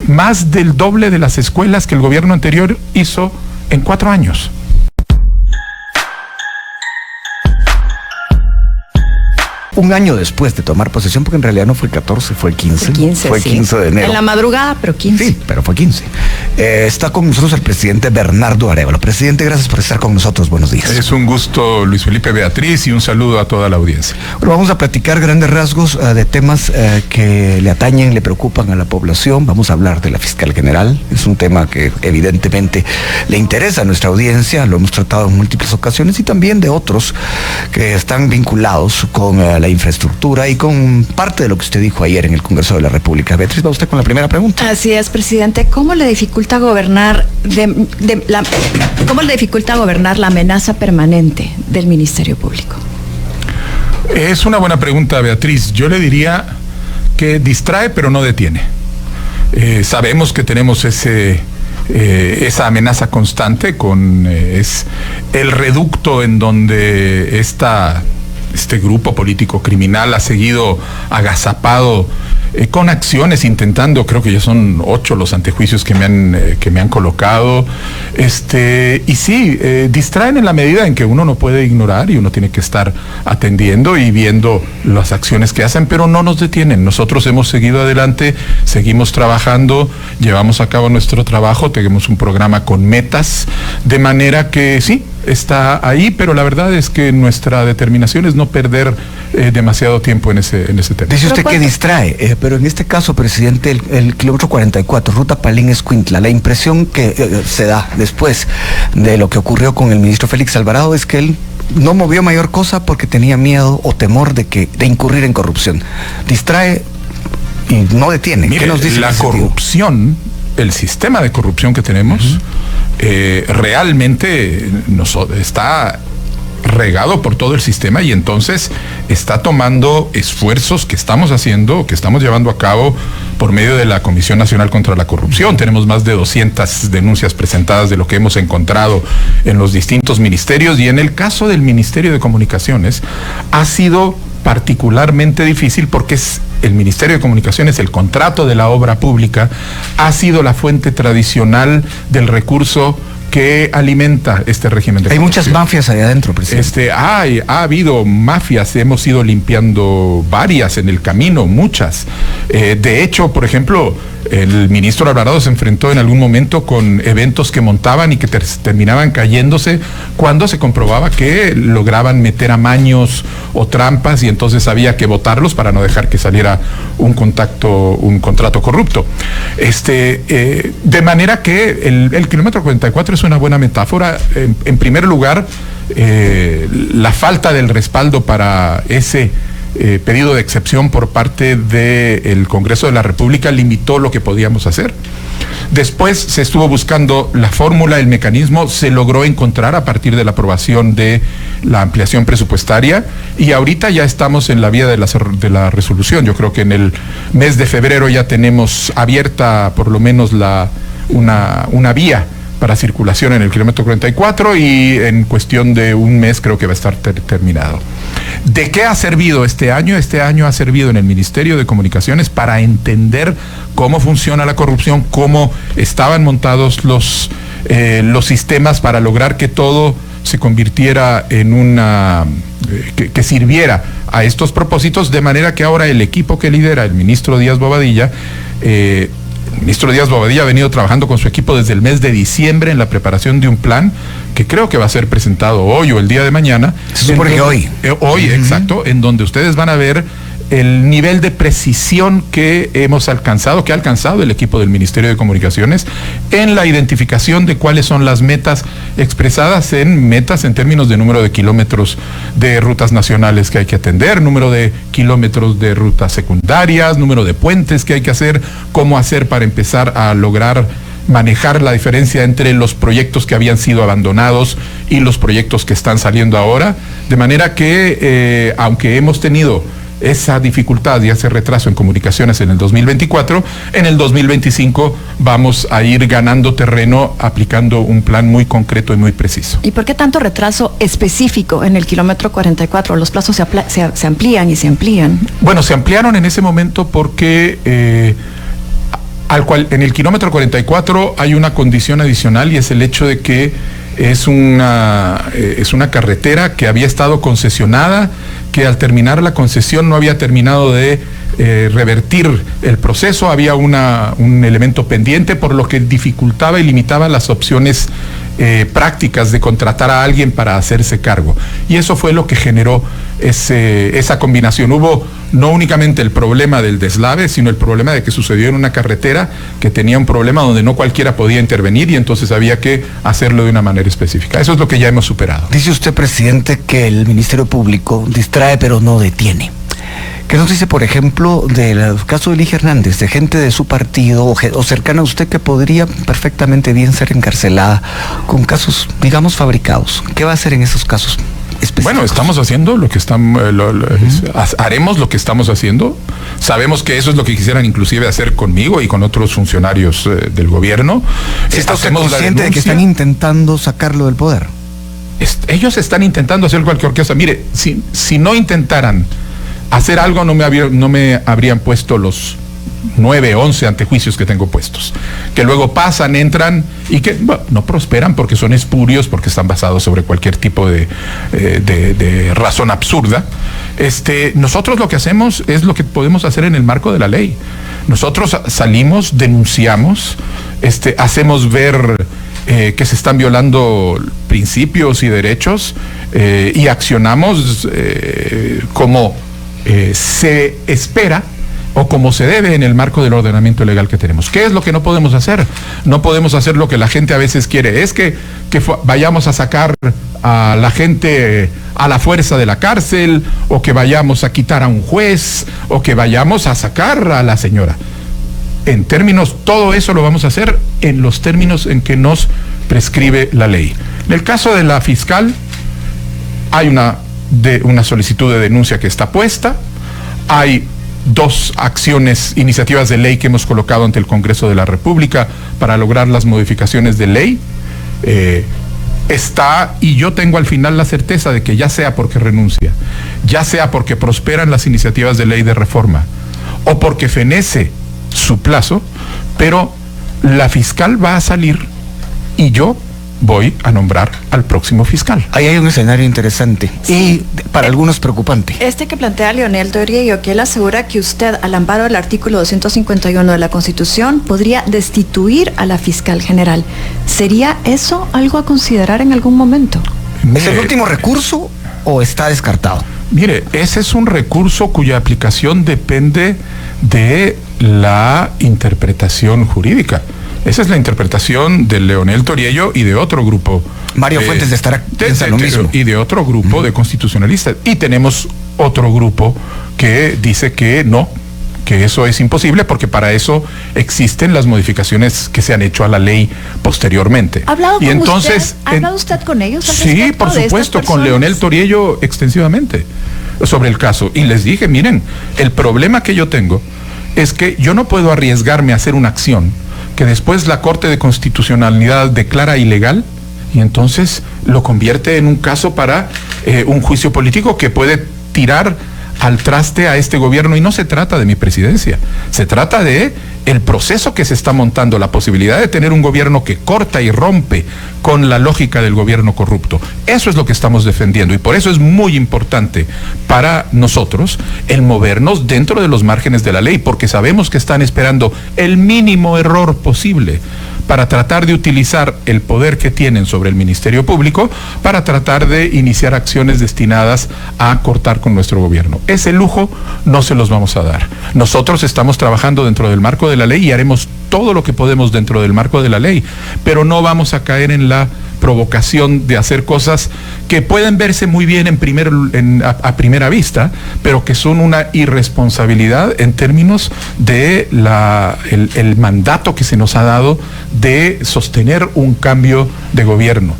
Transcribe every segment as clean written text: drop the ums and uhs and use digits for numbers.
más del doble de las escuelas que el gobierno anterior hizo en 4 años. Un año después de tomar posesión, porque en realidad no fue 14, fue 15. Fue 15 de enero. En la madrugada, pero 15. Sí, pero fue 15. Está con nosotros el presidente Bernardo Arévalo. Presidente, gracias por estar con nosotros. Buenos días. Es un gusto, Luis Felipe, Beatriz, y un saludo a toda la audiencia. Bueno, vamos a platicar grandes rasgos de temas que le atañen, le preocupan a la población. Vamos a hablar de la fiscal general. Es un tema que evidentemente le interesa a nuestra audiencia. Lo hemos tratado en múltiples ocasiones y también de otros que están vinculados con la infraestructura y con parte de lo que usted dijo ayer en el Congreso de la República. Beatriz, va usted con la primera pregunta. Así es, presidente. ¿Cómo le dificulta gobernar la amenaza permanente del Ministerio Público? Es una buena pregunta, Beatriz. Yo le diría que distrae pero no detiene. Sabemos que tenemos esa amenaza constante es el reducto en donde este grupo político criminal ha seguido agazapado con acciones, intentando, creo que ya son 8 los antejuicios que me han colocado, y sí, distraen en la medida en que uno no puede ignorar y uno tiene que estar atendiendo y viendo las acciones que hacen, pero no nos detienen. Nosotros hemos seguido adelante, seguimos trabajando, llevamos a cabo nuestro trabajo, tenemos un programa con metas, de manera que sí, está ahí, pero la verdad es que nuestra determinación es no perder demasiado tiempo en ese tema. Dice usted que distrae, pero en este caso, presidente, el kilómetro 44, ruta Palín-Escuintla, la impresión que se da después de lo que ocurrió con el ministro Félix Alvarado es que él no movió mayor cosa porque tenía miedo o temor de incurrir en corrupción. Distrae y no detiene. Mire, ¿qué nos dice la corrupción, el sistema de corrupción que tenemos, realmente está regado por todo el sistema y entonces está tomando esfuerzos que estamos haciendo, que estamos llevando a cabo por medio de la Comisión Nacional contra la Corrupción. Tenemos más de 200 denuncias presentadas de lo que hemos encontrado en los distintos ministerios, y en el caso del Ministerio de Comunicaciones ha sido particularmente difícil porque el Ministerio de Comunicaciones, el contrato de la obra pública, ha sido la fuente tradicional del recurso que alimenta este régimen de corrupción. Hay muchas mafias allá adentro, presidente. Ha habido mafias, hemos ido limpiando varias en el camino, muchas. De hecho, por ejemplo, el ministro Alvarado se enfrentó en algún momento con eventos que montaban y que terminaban cayéndose cuando se comprobaba que lograban meter amaños o trampas, y entonces había que votarlos para no dejar que saliera un contrato corrupto. De manera que el kilómetro 44 es una buena metáfora. En primer lugar, la falta del respaldo para ese pedido de excepción por parte del Congreso de la República limitó lo que podíamos hacer. Después se estuvo buscando la fórmula, el mecanismo, se logró encontrar a partir de la aprobación de la ampliación presupuestaria, y ahorita ya estamos en la vía de la resolución. Yo creo que en el mes de febrero ya tenemos abierta por lo menos una vía para circulación en el kilómetro 44, y en cuestión de un mes creo que va a estar terminado. ¿De qué ha servido este año? Este año ha servido en el Ministerio de Comunicaciones para entender cómo funciona la corrupción, cómo estaban montados los sistemas para lograr que todo se convirtiera en que sirviera a estos propósitos, de manera que ahora el equipo que lidera el ministro Díaz Bobadilla, el ministro Díaz Bobadilla ha venido trabajando con su equipo desde el mes de diciembre en la preparación de un plan que creo que va a ser presentado hoy o el día de mañana. Se supone que hoy. Hoy, exacto, en donde ustedes van a ver el nivel de precisión que ha alcanzado el equipo del Ministerio de Comunicaciones en la identificación de cuáles son las metas expresadas en términos de número de kilómetros de rutas nacionales que hay que atender, número de kilómetros de rutas secundarias, número de puentes que hay que hacer, cómo hacer para empezar a lograr manejar la diferencia entre los proyectos que habían sido abandonados y los proyectos que están saliendo ahora, de manera que aunque hemos tenido esa dificultad y ese retraso en comunicaciones en el 2024, en el 2025 vamos a ir ganando terreno aplicando un plan muy concreto y muy preciso. ¿Y por qué tanto retraso específico en el kilómetro 44? Los plazos se amplían y se amplían. Bueno, se ampliaron en ese momento porque En el kilómetro 44 hay una condición adicional y es el hecho de que es una carretera que había estado concesionada, que al terminar la concesión no había terminado de revertir el proceso, había un elemento pendiente, por lo que dificultaba y limitaba las opciones prácticas de contratar a alguien para hacerse cargo. Y eso fue lo que generó esa combinación. Hubo no únicamente el problema del deslave, sino el problema de que sucedió en una carretera que tenía un problema donde no cualquiera podía intervenir y entonces había que hacerlo de una manera específica. Eso es lo que ya hemos superado. Dice usted, presidente, que el Ministerio Público distrae pero no detiene. ¿Qué nos dice, por ejemplo, del caso de Ligia Hernández, de gente de su partido o cercana a usted que podría perfectamente bien ser encarcelada con casos, digamos, fabricados? ¿Qué va a hacer en esos casos específicos? Bueno, estamos haciendo lo que haremos lo que estamos haciendo. Sabemos que eso es lo que quisieran inclusive hacer conmigo y con otros funcionarios del gobierno. ¿Está usted consciente de que están intentando sacarlo del poder? Ellos están intentando hacer cualquier cosa. Mire, si no intentaran hacer algo, no me habrían puesto los 9, 11 antejuicios que tengo puestos, que luego pasan, entran y que no prosperan porque son espurios, porque están basados sobre cualquier tipo de razón absurda. Nosotros lo que hacemos es lo que podemos hacer en el marco de la ley. Nosotros salimos, denunciamos, hacemos ver que se están violando principios y derechos y accionamos como se espera o como se debe en el marco del ordenamiento legal que tenemos. ¿Qué es lo que no podemos hacer? No podemos hacer lo que la gente a veces quiere. Es que vayamos a sacar a la gente a la fuerza de la cárcel, o que vayamos a quitar a un juez, o que vayamos a sacar a la señora. En términos, todo eso lo vamos a hacer en los términos en que nos prescribe la ley. En el caso de la fiscal, hay una solicitud de denuncia que está puesta, hay 2 iniciativas de ley que hemos colocado ante el Congreso de la República para lograr las modificaciones de ley. Y yo tengo al final la certeza de que ya sea porque renuncia, ya sea porque prosperan las iniciativas de ley de reforma, o porque fenece su plazo, pero la fiscal va a salir y yo voy a nombrar al próximo fiscal. Ahí hay un escenario interesante y para algunos preocupante. Que plantea Leonel Toriello, que él asegura que usted, al amparo del artículo 251 de la Constitución, podría destituir a la fiscal general. ¿Sería eso algo a considerar en algún momento? ¿Es el último recurso o está descartado? Mire, ese es un recurso cuya aplicación depende de la interpretación jurídica. Esa es la interpretación de Leonel Toriello y de otro grupo. Mario Fuentes de estar lo mismo. Y de otro grupo de constitucionalistas. Y tenemos otro grupo que dice que no, que eso es imposible porque para eso existen las modificaciones que se han hecho a la ley posteriormente. ¿Ha hablado usted con ellos? Sí, por supuesto, con Leonel Toriello extensivamente sobre el caso. Y les dije, miren, el problema que yo tengo es que yo no puedo arriesgarme a hacer una acción que después la Corte de Constitucionalidad declara ilegal y entonces lo convierte en un caso para un juicio político que puede tirar al traste a este gobierno. Y no se trata de mi presidencia, se trata de el proceso que se está montando, la posibilidad de tener un gobierno que corta y rompe con la lógica del gobierno corrupto. Eso es lo que estamos defendiendo y por eso es muy importante para nosotros el movernos dentro de los márgenes de la ley, porque sabemos que están esperando el mínimo error posible para tratar de utilizar el poder que tienen sobre el Ministerio Público para tratar de iniciar acciones destinadas a cortar con nuestro gobierno. Ese lujo no se los vamos a dar. Nosotros estamos trabajando dentro del marco de la ley y haremos todo lo que podemos dentro del marco de la ley, pero no vamos a caer en la provocación de hacer cosas que pueden verse muy bien a primera vista, pero que son una irresponsabilidad en términos de el mandato que se nos ha dado de sostener un cambio de gobierno,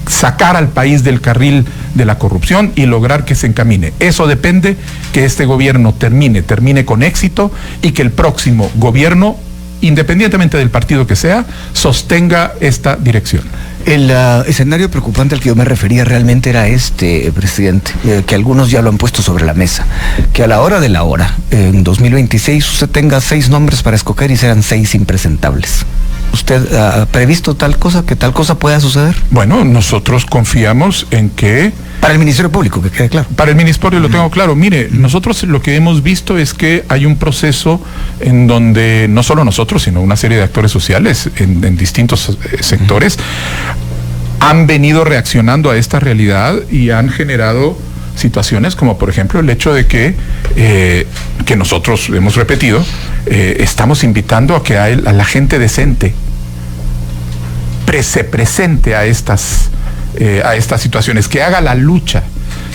sacar al país del carril de la corrupción y lograr que se encamine. Eso depende que este gobierno termine con éxito y que el próximo gobierno, independientemente del partido que sea, sostenga esta dirección. El escenario preocupante al que yo me refería realmente era este, presidente, que algunos ya lo han puesto sobre la mesa, que a la hora de la hora, en 2026, usted tenga 6 nombres para escoger y serán 6 impresentables. ¿Usted ha previsto tal cosa, que tal cosa pueda suceder? Bueno, nosotros confiamos en que... Para el Ministerio Público, que quede claro. Para el Ministerio lo tengo claro. Mire, nosotros lo que hemos visto es que hay un proceso en donde no solo nosotros, sino una serie de actores sociales en distintos sectores han venido reaccionando a esta realidad y han generado situaciones como por ejemplo el hecho de que nosotros hemos repetido, estamos invitando a que a la gente decente se presente a estas situaciones, que haga la lucha,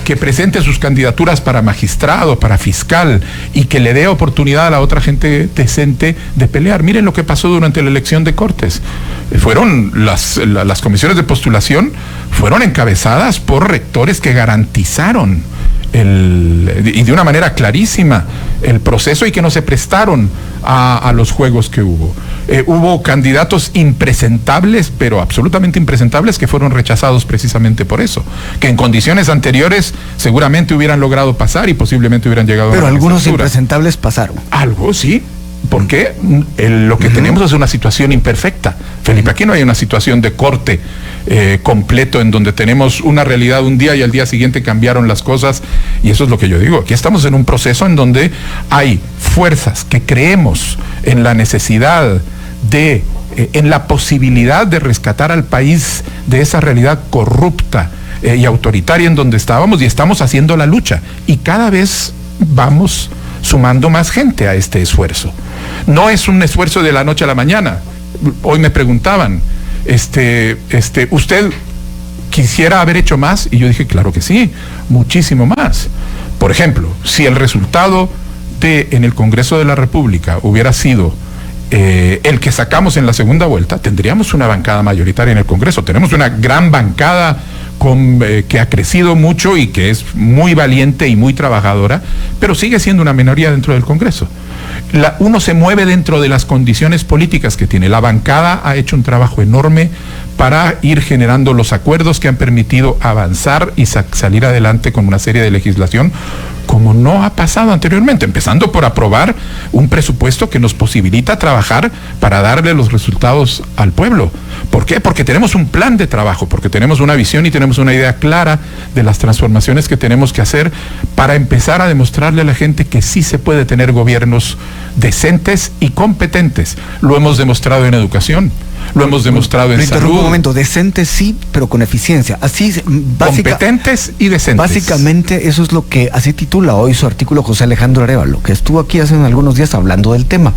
que presente sus candidaturas para magistrado, para fiscal, y que le dé oportunidad a la otra gente decente de pelear. Miren lo que pasó durante la elección de Cortes. Fueron las comisiones de postulación fueron encabezadas por rectores que garantizaron y de una manera clarísima el proceso y que no se prestaron a los juegos que hubo. Hubo candidatos impresentables, pero absolutamente impresentables, que fueron rechazados precisamente por eso, que en condiciones anteriores seguramente hubieran logrado pasar y posiblemente hubieran llegado a la algunos legislatura. Impresentables pasaron. Algo, sí. Porque lo que tenemos es una situación imperfecta. Felipe, aquí no hay una situación de corte completo en donde tenemos una realidad un día y al día siguiente cambiaron las cosas, y eso es lo que yo digo. Aquí estamos en un proceso en donde hay fuerzas que creemos en la necesidad en la posibilidad de rescatar al país de esa realidad corrupta y autoritaria en donde estábamos, y estamos haciendo la lucha, y cada vez vamos sumando más gente a este esfuerzo. No es un esfuerzo de la noche a la mañana. Hoy me preguntaban, ¿usted quisiera haber hecho más? Y yo dije, claro que sí, muchísimo más. Por ejemplo, si el resultado en el Congreso de la República hubiera sido el que sacamos en la segunda vuelta, tendríamos una bancada mayoritaria en el Congreso. Tenemos una gran bancada que ha crecido mucho y que es muy valiente y muy trabajadora, pero sigue siendo una minoría dentro del Congreso. Uno se mueve dentro de las condiciones políticas que tiene. La bancada ha hecho un trabajo enorme para ir generando los acuerdos que han permitido avanzar y salir adelante con una serie de legislación como no ha pasado anteriormente, empezando por aprobar un presupuesto que nos posibilita trabajar para darle los resultados al pueblo. ¿Por qué? Porque tenemos un plan de trabajo, porque tenemos una visión y tenemos una idea clara de las transformaciones que tenemos que hacer para empezar a demostrarle a la gente que sí se puede tener gobiernos decentes y competentes. Lo hemos demostrado en educación, lo hemos demostrado en salud. Un momento, decentes sí, pero con eficiencia. Así, competentes y decentes. Básicamente eso es lo que así titula hoy su artículo José Alejandro Arévalo, que estuvo aquí hace algunos días hablando del tema.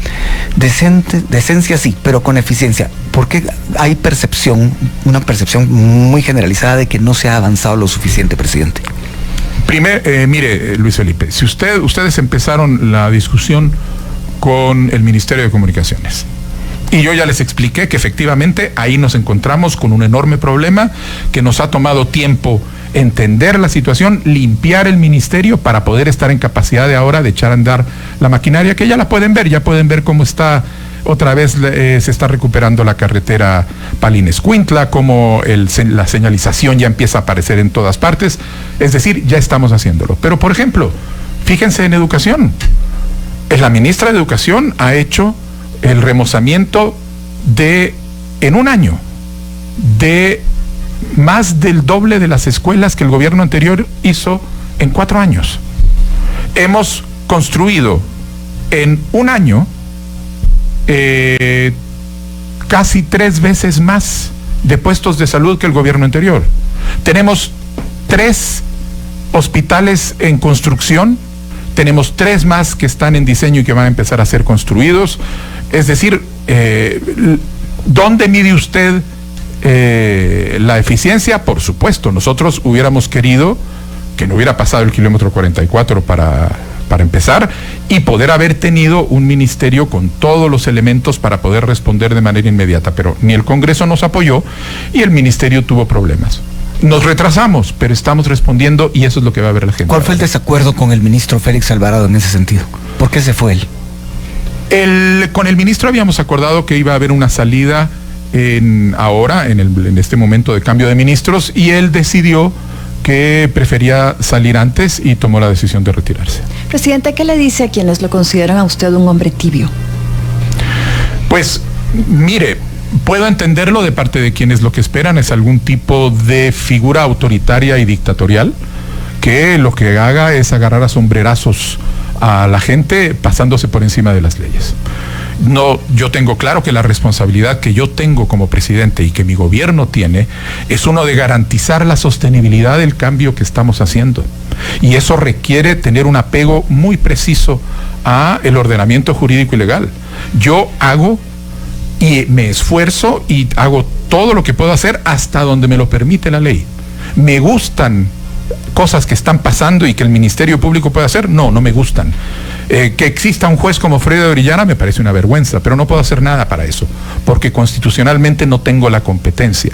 Decencia sí, pero con eficiencia. Porque hay una percepción muy generalizada de que no se ha avanzado lo suficiente, presidente. Mire, Luis Felipe, si ustedes empezaron la discusión con el Ministerio de Comunicaciones, y yo ya les expliqué que efectivamente ahí nos encontramos con un enorme problema, que nos ha tomado tiempo entender la situación, limpiar el ministerio para poder estar en capacidad de ahora de echar a andar la maquinaria, que ya pueden ver cómo está. Otra vez se está recuperando la carretera Palín-Escuintla, como la señalización ya empieza a aparecer en todas partes. Es decir, ya estamos haciéndolo. Pero, por ejemplo, fíjense en educación. La ministra de Educación ha hecho el remozamiento en un año, de más del doble de las escuelas que el gobierno anterior hizo en 4 años. Hemos construido en un año casi 3 veces más de puestos de salud que el gobierno anterior. Tenemos 3 hospitales en construcción, tenemos 3 más que están en diseño y que van a empezar a ser construidos. Es decir, ¿dónde mide usted la eficiencia? Por supuesto, nosotros hubiéramos querido que no hubiera pasado el kilómetro 44 para empezar, y poder haber tenido un ministerio con todos los elementos para poder responder de manera inmediata, pero ni el Congreso nos apoyó y el ministerio tuvo problemas. Nos retrasamos, pero estamos respondiendo, y eso es lo que va a ver la gente. ¿Cuál fue el desacuerdo con el ministro Félix Alvarado en ese sentido? ¿Por qué se fue él? Con el ministro habíamos acordado que iba a haber una salida ahora, en este momento de cambio de ministros, y él decidió que prefería salir antes y tomó la decisión de retirarse. Presidente, ¿qué le dice a quienes lo consideran a usted un hombre tibio? Pues, mire, puedo entenderlo de parte de quienes lo que esperan es algún tipo de figura autoritaria y dictatorial, que lo que haga es agarrar a sombrerazos a la gente pasándose por encima de las leyes. No, yo tengo claro que la responsabilidad que yo tengo como presidente y que mi gobierno tiene es uno de garantizar la sostenibilidad del cambio que estamos haciendo. Y eso requiere tener un apego muy preciso a el ordenamiento jurídico y legal. Yo hago y me esfuerzo y hago todo lo que puedo hacer hasta donde me lo permite la ley. ¿Me gustan cosas que están pasando y que el Ministerio Público puede hacer? No, no me gustan. Que exista un juez como Freddy Orellana me parece una vergüenza, pero no puedo hacer nada para eso, porque constitucionalmente no tengo la competencia.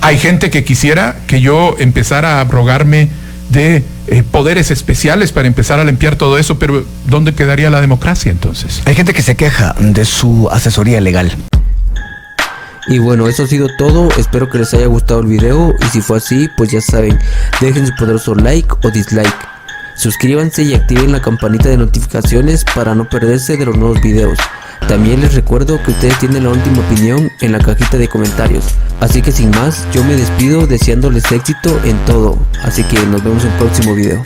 Hay gente que quisiera que yo empezara a abrogarme de poderes especiales para empezar a limpiar todo eso, pero ¿dónde quedaría la democracia entonces? Hay gente que se queja de su asesoría legal. Y bueno, eso ha sido todo, espero que les haya gustado el video y si fue así, pues ya saben, dejen su poderoso like o dislike. Suscríbanse y activen la campanita de notificaciones para no perderse de los nuevos videos. También les recuerdo que ustedes tienen la última opinión en la cajita de comentarios. Así que sin más, yo me despido deseándoles éxito en todo. Así que nos vemos en el próximo video.